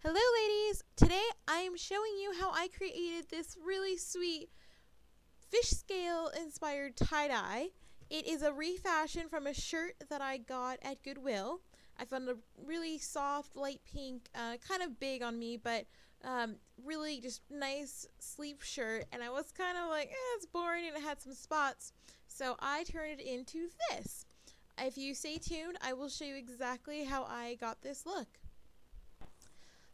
Hello ladies! Today I am showing you how I created this really sweet fish scale inspired tie-dye. It is a refashion from a shirt that I got at Goodwill. I found a really soft light pink, kind of big on me, but really just nice sleeve shirt, and I was kind of like, it's boring and it had some spots, so I turned it into this. If you stay tuned, I will show you exactly how I got this look.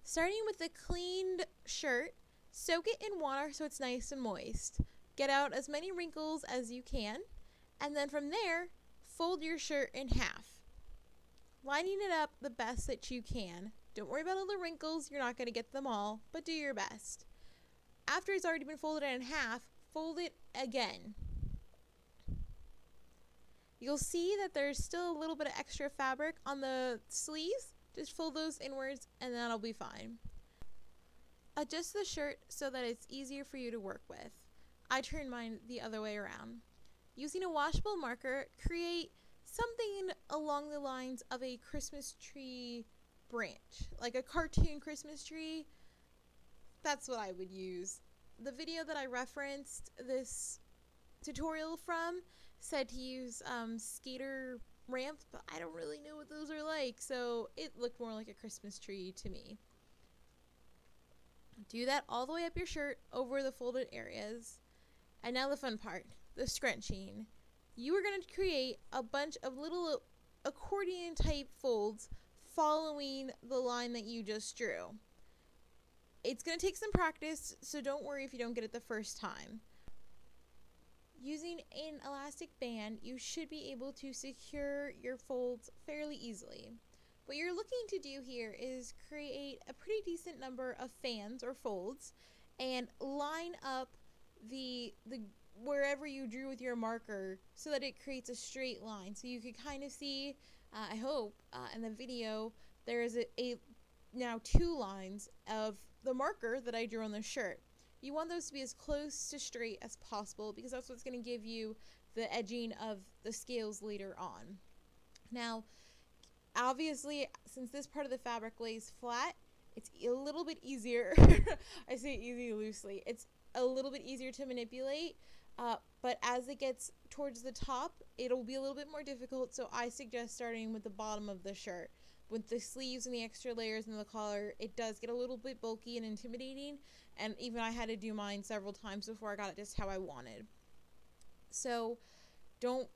Starting with the cleaned shirt, soak it in water so it's nice and moist. Get out as many wrinkles as you can, and then from there, fold your shirt in half, lining it up the best that you can. Don't worry about all the wrinkles, you're not going to get them all, but do your best. After it's already been folded in half, fold it again. You'll see that there's still a little bit of extra fabric on the sleeves. Just fold those inwards and that'll be fine. Adjust the shirt so that it's easier for you to work with. I turned mine the other way around. Using a washable marker, create something along the lines of a Christmas tree branch, like a cartoon Christmas tree. That's what I would use. The video that I referenced this tutorial from said to use skater ramps, but I don't really know what those are like, so it looked more like a Christmas tree to me. Do that all the way up your shirt over the folded areas. And now the fun part, the scrunching. You are going to create a bunch of little accordion type folds following the line that you just drew. It's going to take some practice, so don't worry if you don't get it the first time. Using an elastic band, you should be able to secure your folds fairly easily. What you're looking to do here is create a pretty decent number of fans or folds and line up the wherever you drew with your marker so that it creates a straight line. So you can kind of see, I hope, in the video, there is now two lines of the marker that I drew on the shirt. You want those to be as close to straight as possible because that's what's going to give you the edging of the scales later on. Now, obviously, since this part of the fabric lays flat, it's a little bit easier. I say easy loosely. It's a little bit easier to manipulate, but as it gets towards the top, it'll be a little bit more difficult, so I suggest starting with the bottom of the shirt. With the sleeves and the extra layers and the collar, it does get a little bit bulky and intimidating, and even I had to do mine several times before I got it just how I wanted. So don't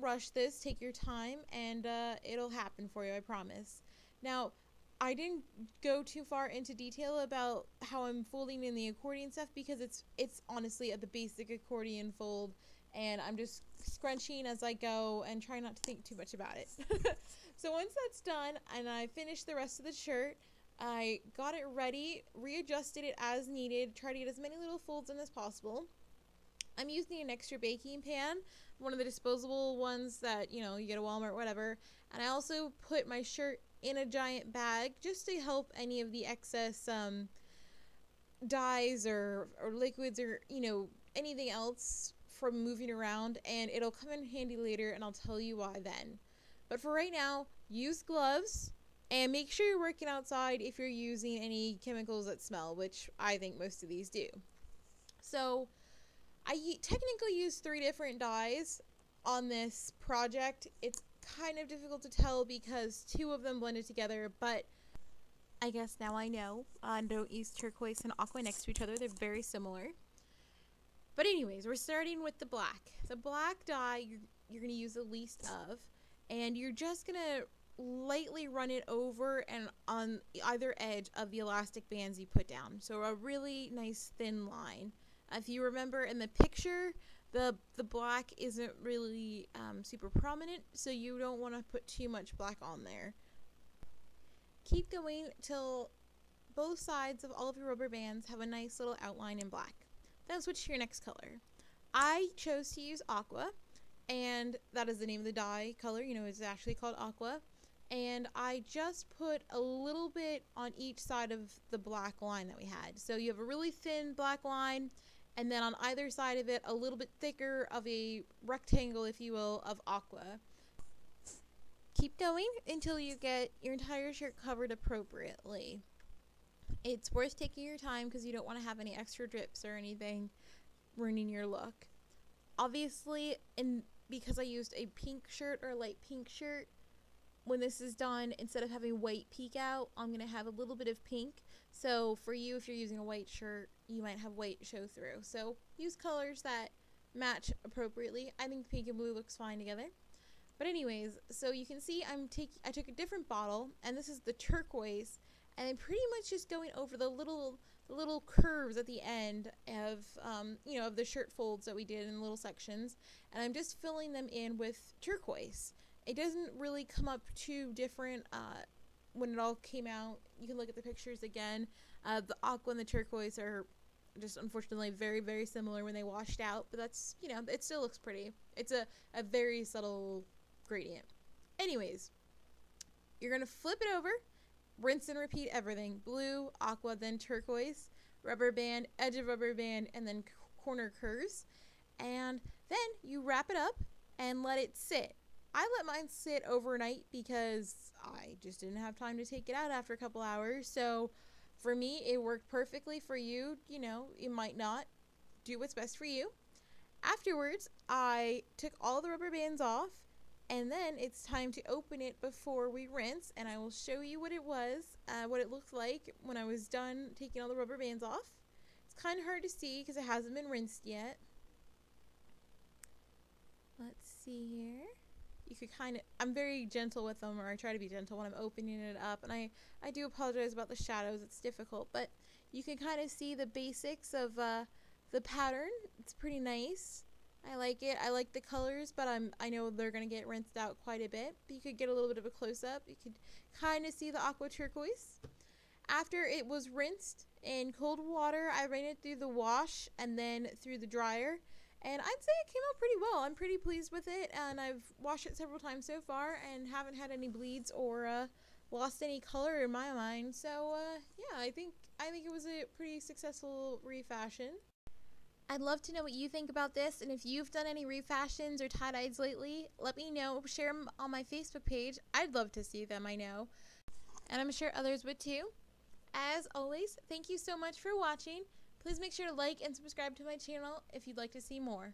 rush this. Take your time, and it'll happen for you, I promise. Now, I didn't go too far into detail about how I'm folding in the accordion stuff because it's honestly at the basic accordion fold, and I'm just scrunching as I go and trying not to think too much about it. So once that's done and I finished the rest of the shirt, I got it ready, readjusted it as needed, try to get as many little folds in as possible. I'm using an extra baking pan, one of the disposable ones that, you get at Walmart, whatever. And I also put my shirt in a giant bag just to help any of the excess dyes or liquids or, anything else from moving around, and it'll come in handy later, and I'll tell you why then. But for right now, use gloves and make sure you're working outside if you're using any chemicals that smell, which I think most of these do. So I technically used 3 different dyes on this project. It's kind of difficult to tell because 2 of them blended together, but I guess now I know. Don't use turquoise and aqua next to each other. They're very similar. But anyways, we're starting with the black. The black dye you're going to use the least of, and you're just going to lightly run it over and on either edge of the elastic bands you put down. So a really nice thin line. If you remember in the picture, the black isn't really super prominent, so you don't want to put too much black on there. Keep going till both sides of all of your rubber bands have a nice little outline in black. Then switch to your next color. I chose to use aqua, and that is the name of the dye color. It's actually called aqua. And I just put a little bit on each side of the black line that we had. So you have a really thin black line, and then on either side of it, a little bit thicker of a rectangle, if you will, of aqua. Keep going until you get your entire shirt covered appropriately. It's worth taking your time because you don't want to have any extra drips or anything ruining your look. Obviously, because I used a pink shirt or a light pink shirt, when this is done, instead of having white peek out, I'm going to have a little bit of pink. So for you, if you're using a white shirt, you might have white show through. So use colors that match appropriately. I think pink and blue looks fine together. But anyways, so you can see I took a different bottle, and this is the turquoise, and I'm pretty much just going over the little curves at the end of of the shirt folds that we did in little sections, and I'm just filling them in with turquoise. It doesn't really come up too different when it all came out. You can look at the pictures again. The aqua and the turquoise are just unfortunately very, very similar when they washed out, but that's, it still looks pretty. It's a very subtle gradient. Anyways, you're going to flip it over, rinse and repeat everything. Blue, aqua, then turquoise, rubber band, edge of rubber band, and then corner curves. And then you wrap it up and let it sit. I let mine sit overnight because I just didn't have time to take it out after a couple hours. So for me, it worked perfectly. For you, it might not. Do what's best for you. Afterwards, I took all the rubber bands off, and then it's time to open it before we rinse, and I will show you what it looked like when I was done taking all the rubber bands off. It's kind of hard to see because it hasn't been rinsed yet. Let's see here. You could I'm very gentle with them, or I try to be gentle when I'm opening it up, and I do apologize about the shadows. It's difficult, but you can kind of see the basics of the pattern. It's pretty nice. I like it. I like the colors, but I know they're going to get rinsed out quite a bit, but you could get a little bit of a close-up. You could kind of see the aqua turquoise. After it was rinsed in cold water, I ran it through the wash and then through the dryer. And I'd say it came out pretty well. I'm pretty pleased with it, and I've washed it several times so far and haven't had any bleeds or lost any color in my mind. So yeah, I think it was a pretty successful refashion. I'd love to know what you think about this, and if you've done any refashions or tie-dyes lately, let me know. Share them on my Facebook page. I'd love to see them, I know. And I'm sure others would too. As always, thank you so much for watching. Please make sure to like and subscribe to my channel if you'd like to see more.